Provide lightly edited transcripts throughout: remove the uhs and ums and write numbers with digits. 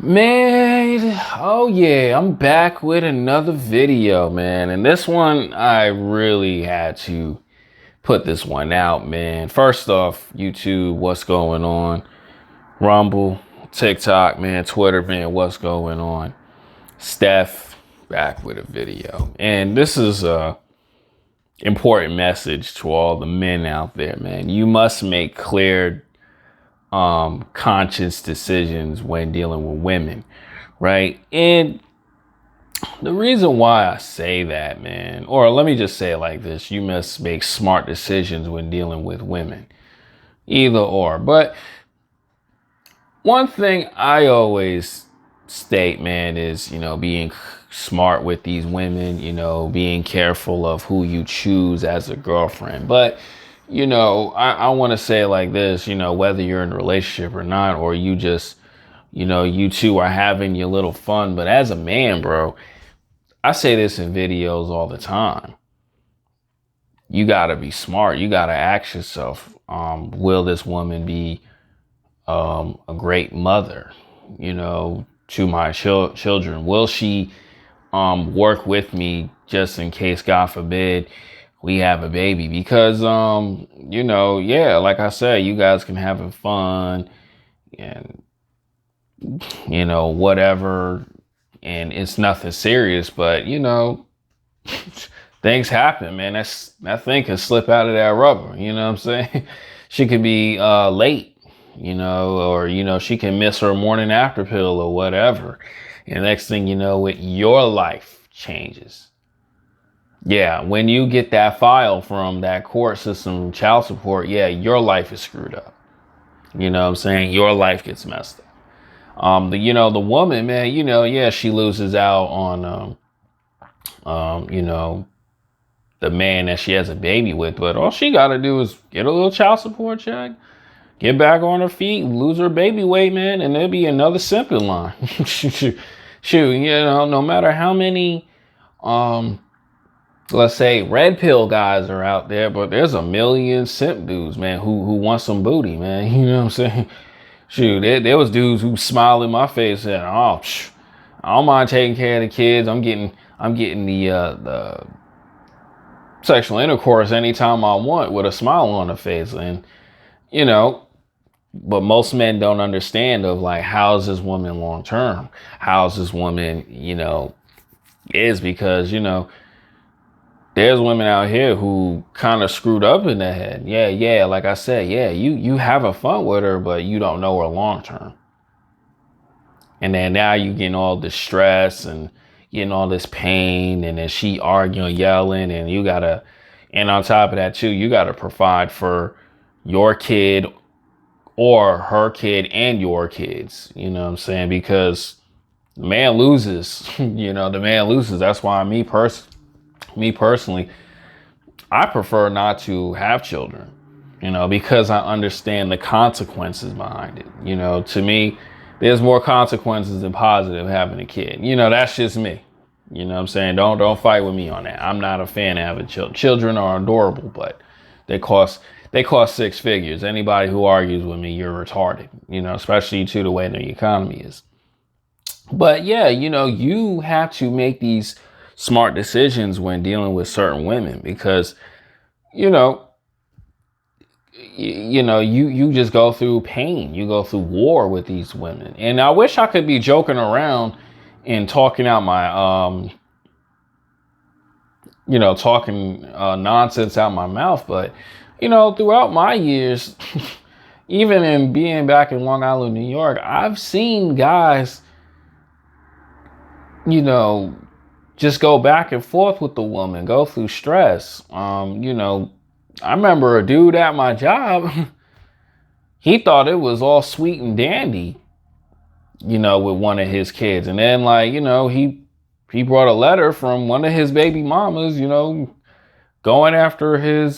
Man, oh yeah, I'm back with another video, man. And this one, I really had to put this one out, man. First off, YouTube, what's going on? Rumble, TikTok, man, Twitter, man, what's going on? Steph, back with a video. And this is a important message to all the men out there, man. You must make clear, conscious decisions when dealing with women, right? And the reason why I say that, man, or let me just say it like this: you must make smart decisions when dealing with women, either or. But one thing I always state, man, is, being smart with these women, being careful of who you choose as a girlfriend. But, I want to say it like this, whether you're in a relationship or not, or you just, you two are having your little fun. But as a man, bro, I say this in videos all the time. You got to be smart. You got to ask yourself, will this woman be a great mother, to my children? Will she work with me just in case, God forbid, we have a baby? Because, yeah, like I said, you guys can have fun and, whatever. And it's nothing serious, but, things happen, man. That thing can slip out of that rubber. You know what I'm saying? She could be late, or, she can miss her morning after pill or whatever. And next thing you know, your life changes. Yeah, when you get that file from that court system, child support, yeah, your life is screwed up. You know what I'm saying? Your life gets messed up. The woman, man, yeah, she loses out on, the man that she has a baby with, but all she got to do is get a little child support check, get back on her feet, lose her baby weight, man, and there'll be another simp in line. Shoot, no matter how many, let's say red pill guys are out there, but there's a million simp dudes, man, who want some booty, man. You know what I'm saying? Shoot, there was dudes who smiled in my face and, I don't mind taking care of the kids. I'm getting the sexual intercourse anytime I want with a smile on the face. And, but most men don't understand of like, how's this woman long term? How's this woman, is because, there's women out here who kind of screwed up in the head. Yeah. Like I said, yeah, you having fun with her, but you don't know her long term. And then now you getting all this stress and getting all this pain, and then she arguing, yelling, and and on top of that too, you gotta provide for your kid or her kid and your kids. You know what I'm saying? Because the man loses. The man loses. That's why me personally, I prefer not to have children, because I understand the consequences behind it. To me, there's more consequences than positive having a kid. That's just me. You know what I'm saying? Don't fight with me on that. I'm not a fan of having children. Children are adorable, but they cost six figures. Anybody who argues with me, you're retarded, especially to the way the economy is. But yeah, you have to make these smart decisions when dealing with certain women, because, you just go through pain. You go through war with these women. And I wish I could be joking around and talking out my, talking nonsense out my mouth. But, throughout my years, even in being back in Long Island, New York, I've seen guys, just go back and forth with the woman, go through stress. I remember a dude at my job, he thought it was all sweet and dandy, with one of his kids. And then he brought a letter from one of his baby mamas, going after his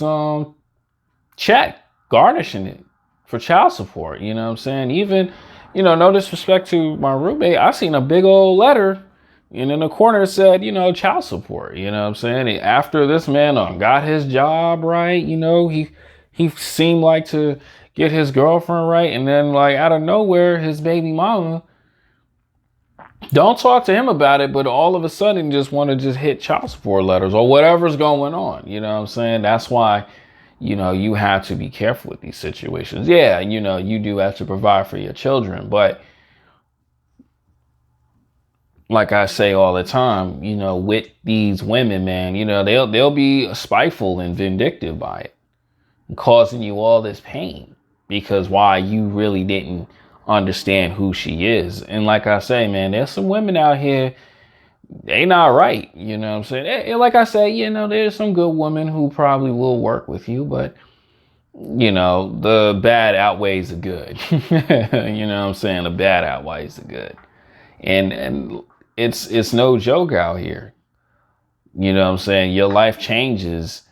check, garnishing it for child support. You know what I'm saying? Even, no disrespect to my roommate, I seen a big old letter, and in the corner it said, child support. You know what I'm saying? After this man got his job right, he seemed like to get his girlfriend right. And then out of nowhere, his baby mama Don't talk to him about it, but all of a sudden just want to just hit child support letters or whatever's going on. You know what I'm saying? That's why, you have to be careful with these situations. Yeah, you do have to provide for your children, but like I say all the time, with these women, man, they'll be spiteful and vindictive by it, causing you all this pain because why you really didn't understand who she is. And like I say, man, there's some women out here, they not right. You know what I'm saying? Like I say, there's some good women who probably will work with you, but the bad outweighs the good. You know what I'm saying? The bad outweighs the good. And it's no joke out here. You know what I'm saying? Your life changes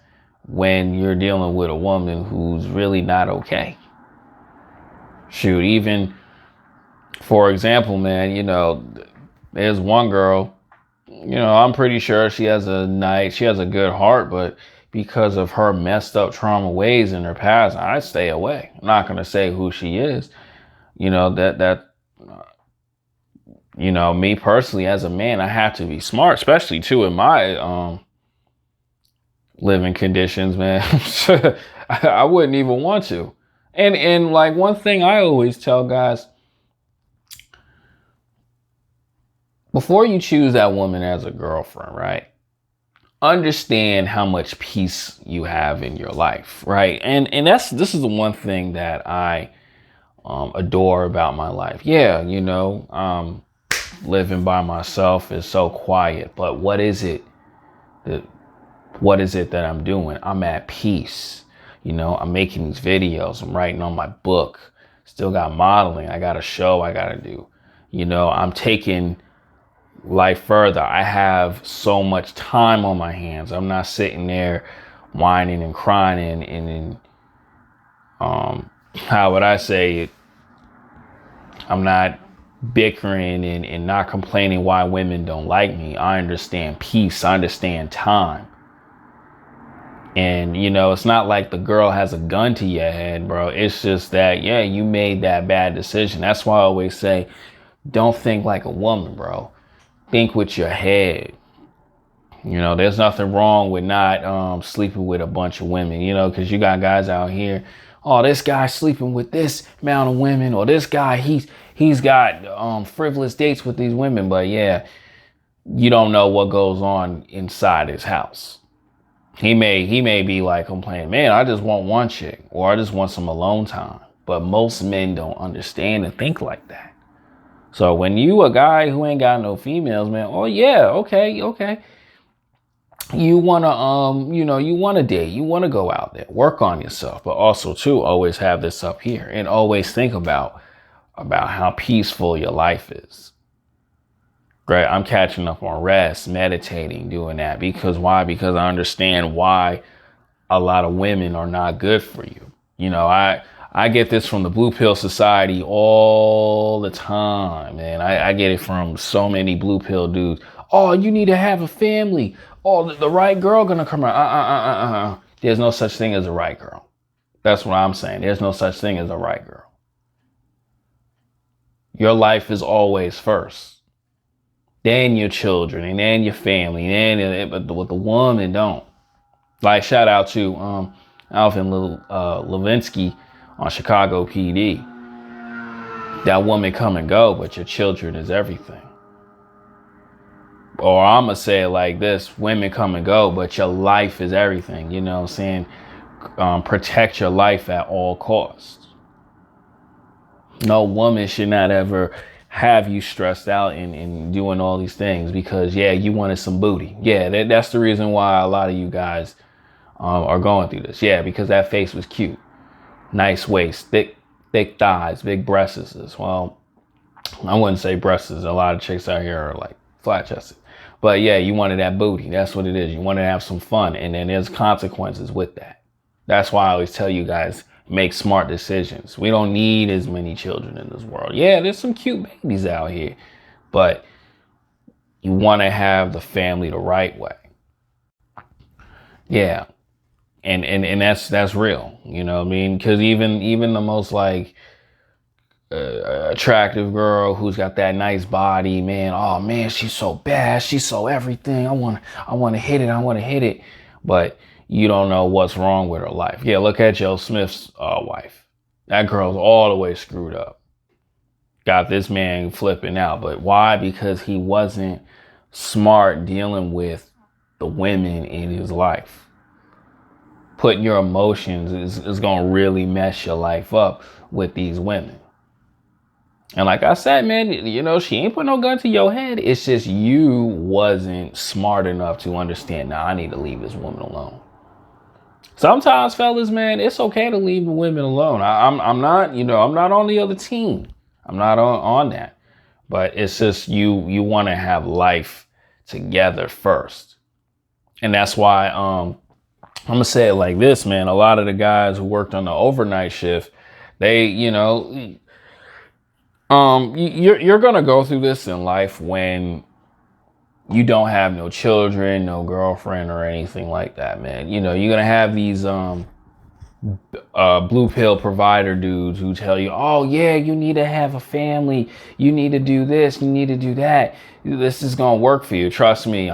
when you're dealing with a woman who's really not okay. Shoot, even for example, man, there's one girl, I'm pretty sure she has a good heart, but because of her messed up trauma ways in her past, I stay away. I'm not going to say who she is. Me personally as a man, I have to be smart, especially too in my living conditions, man. I wouldn't even want to. And like one thing I always tell guys, before you choose that woman as a girlfriend, right? Understand how much peace you have in your life, right? And this is the one thing that I adore about my life. Yeah, living by myself is so quiet, but what is it that I'm doing? I'm at peace. I'm making these videos, I'm writing on my book, still got modeling, I got a show I got to do. I'm taking life further. I have so much time on my hands. I'm not sitting there whining and crying and how would I say it? I'm not bickering and not complaining why women don't like me. I understand peace. I understand time. And, it's not like the girl has a gun to your head, bro. It's just that, yeah, you made that bad decision. That's why I always say, don't think like a woman, bro. Think with your head. There's nothing wrong with not sleeping with a bunch of women, because you got guys out here, oh, this guy's sleeping with this amount of women, or this guy, he's got frivolous dates with these women. But yeah, you don't know what goes on inside his house. He may be like complaining, man, I just want one chick, or I just want some alone time. But most men don't understand and think like that. So when you a guy who ain't got no females, man, oh yeah, okay. You wanna you wanna date, you wanna go out there, work on yourself, but also too always have this up here and always think about how peaceful your life is. Right? I'm catching up on rest, meditating, doing that. Because why? Because I understand why a lot of women are not good for you. I get this from the Blue Pill Society all the time, man. I get it from so many Blue Pill dudes. Oh, you need to have a family. Oh, the right girl gonna come around. There's no such thing as a right girl. That's what I'm saying. There's no such thing as a right girl. Your life is always first. Then your children, and then your family, but with the woman, don't. Like, shout out to Alvin Levinsky on Chicago PD. That woman come and go, but your children is everything. Or I'm going to say it like this, women come and go, but your life is everything. You know what I'm saying? Protect your life at all costs. No woman should not ever have you stressed out and doing all these things because, yeah, you wanted some booty. Yeah, that's the reason why a lot of you guys are going through this. Yeah, because that face was cute. Nice waist, thick thighs, big breasts. Well, I wouldn't say breasts. A lot of chicks out here are like flat chested. But yeah, you wanted that booty. That's what it is. You wanted to have some fun. And then there's consequences with that. That's why I always tell you guys, make smart decisions. We don't need as many children in this world. Yeah, there's some cute babies out here. But you want to have the family the right way. Yeah. And that's real. You know what I mean? Because even the most like attractive girl who's got that nice body, man. Oh man, she's so bad. She's so everything. I want to hit it. I want to hit it. But you don't know what's wrong with her life. Yeah, look at Joe Smith's wife. That girl's all the way screwed up. Got this man flipping out. But why? Because he wasn't smart dealing with the women in his life. Putting your emotions is going to really mess your life up with these women. And like I said, man, you know, she ain't put no gun to your head. It's just you wasn't smart enough to understand, nah, I need to leave this woman alone. Sometimes, fellas, man, it's okay to leave the women alone. I'm not, you know, I'm not on the other team. I'm not on that. But it's just you want to have life together first. And that's why I'm going to say it like this, man. A lot of the guys who worked on the overnight shift, they, you know, you're going to go through this in life when you don't have no children, no girlfriend or anything like that, man. You know, you're going to have these blue pill provider dudes who tell you, oh yeah, you need to have a family. You need to do this. You need to do that. This is going to work for you. Trust me.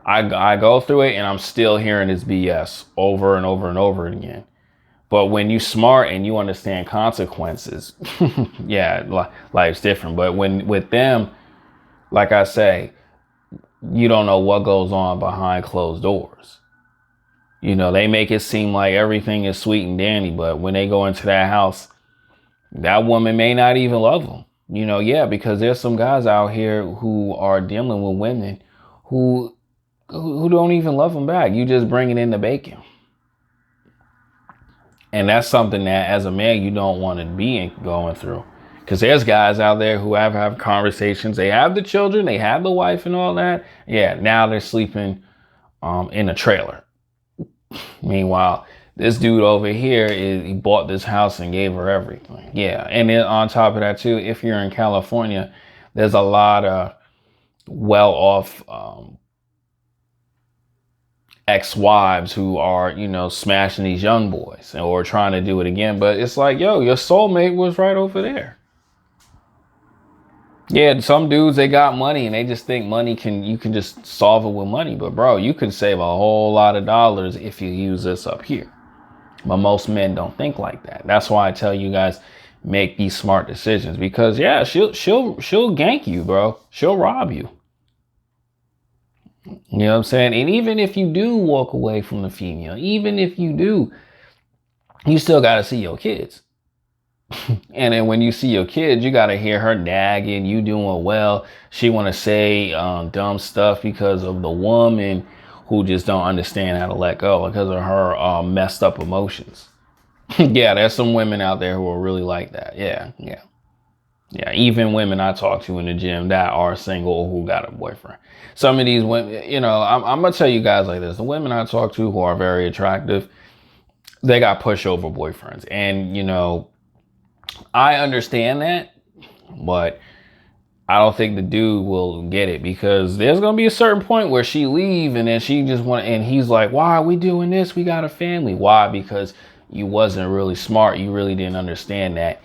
I go through it and I'm still hearing this BS over and over and over again. But when you smart and you understand consequences, yeah, life's different. But when with them, like I say, you don't know what goes on behind closed doors. You know, they make it seem like everything is sweet and dandy, but when they go into that house, that woman may not even love them. You know, yeah, because there's some guys out here who are dealing with women who don't even love them back. You just bringing in the bacon. And that's something that as a man, you don't want to be going through. Because there's guys out there who have conversations. They have the children, they have the wife and all that. Yeah, now they're sleeping in a trailer. Meanwhile, this dude over here, he bought this house and gave her everything. Yeah, and then on top of that too, if you're in California, there's a lot of well-off ex-wives who are, you know, smashing these young boys or trying to do it again. But it's like, yo, your soulmate was right over there. Yeah, some dudes, they got money and they just think you can just solve it with money. But bro, you can save a whole lot of dollars if you use this up here. But most men don't think like that. That's why I tell you guys, make these smart decisions, because yeah, she'll gank you, bro. She'll rob you. You know what I'm saying? And even if you do walk away from the female, even if you do, you still got to see your kids. And then when you see your kids, you got to hear her nagging, you doing well. She want to say dumb stuff because of the woman who just don't understand how to let go because of her messed up emotions. Yeah, there's some women out there who are really like that. Yeah. Even women I talk to in the gym that are single or who got a boyfriend. Some of these women, you know, I'm going to tell you guys like this. The women I talk to who are very attractive, they got pushover boyfriends. And, you know, I understand that, but I don't think the dude will get it, because there's going to be a certain point where she leave and then she just and he's like, why are we doing this? We got a family. Why? Because you wasn't really smart. You really didn't understand that.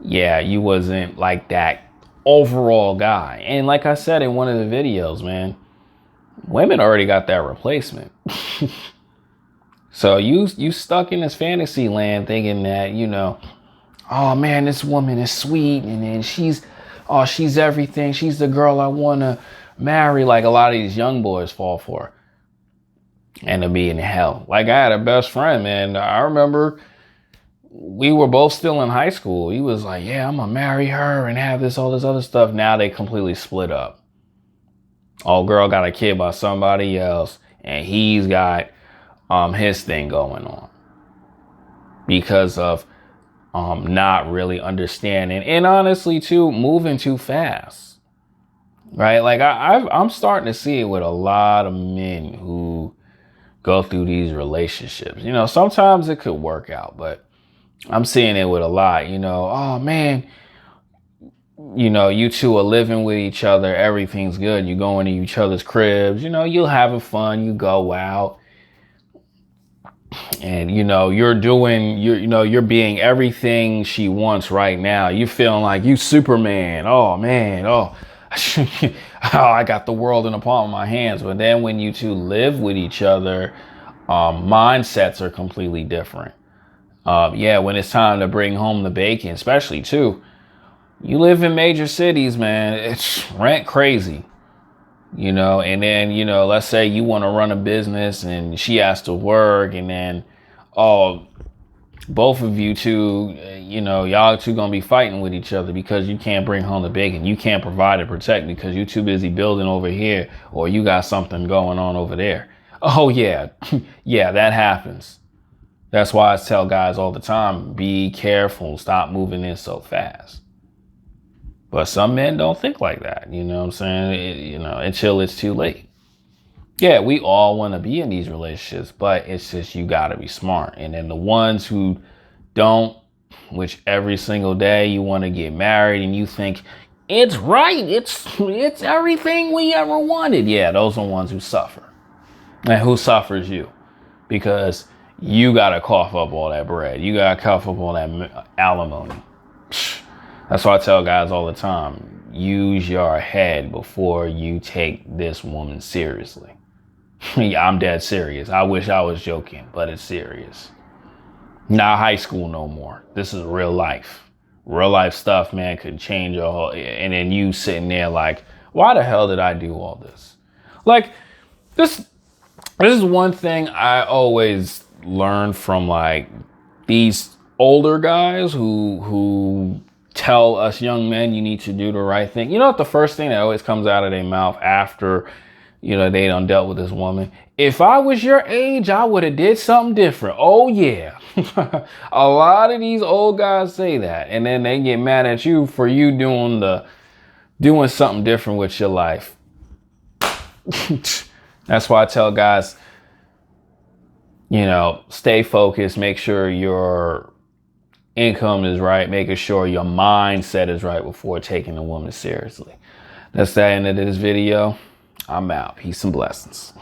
Yeah, you wasn't like that overall guy. And like I said in one of the videos, man, women already got that replacement. So you stuck in this fantasy land thinking that, you know, oh man, this woman is sweet and then she's everything. She's the girl I want to marry, like a lot of these young boys fall for. And to be in hell. Like I had a best friend, man. I remember we were both still in high school. He was like, yeah, I'm going to marry her and have all this other stuff. Now they completely split up. Old girl got a kid by somebody else and he's got his thing going on because of not really understanding, and honestly too, moving too fast, right? Like I'm starting to see it with a lot of men who go through these relationships. You know, sometimes it could work out, but I'm seeing it with a lot, you know, oh man, you know, you two are living with each other. Everything's good. You go into each other's cribs, you know, you're having fun. You go out. and you're being everything she wants right now. You feeling like you Superman. Oh man, oh, oh, I got the world in the palm of my hands. But then when you two live with each other, mindsets are completely different. Yeah, when it's time to bring home the bacon, especially too, you live in major cities, man, it's rent crazy. And then, let's say you want to run a business and she has to work, and then, oh, both of you two, y'all two gonna be fighting with each other because you can't bring home the bacon. You can't provide and protect because you're too busy building over here, or you got something going on over there. Oh yeah, yeah, that happens. That's why I tell guys all the time, be careful, stop moving in so fast. But some men don't think like that, you know what I'm saying? Until it's too late. Yeah, we all want to be in these relationships, but it's just you got to be smart. And then the ones who don't, which every single day you want to get married and you think it's right, it's everything we ever wanted. Yeah, those are the ones who suffer. And who suffers you? Because you got to cough up all that bread. You got to cough up all that alimony. That's why I tell guys all the time, use your head before you take this woman seriously. I'm dead serious. I wish I was joking, but it's serious. Not high school no more. This is real life. Real life stuff, man, could change your whole, and then you sitting there like, why the hell did I do all this? Like, this is one thing I always learn from like these older guys who tell us young men you need to do the right thing. You know what the first thing that always comes out of their mouth after, they done dealt with this woman? If I was your age, I would have did something different. Oh yeah. A lot of these old guys say that, and then they get mad at you for you doing something different with your life. That's why I tell guys, stay focused, make sure your income is right, making sure your mindset is right before taking a woman seriously. That's the end of this video. I'm out. Peace and blessings.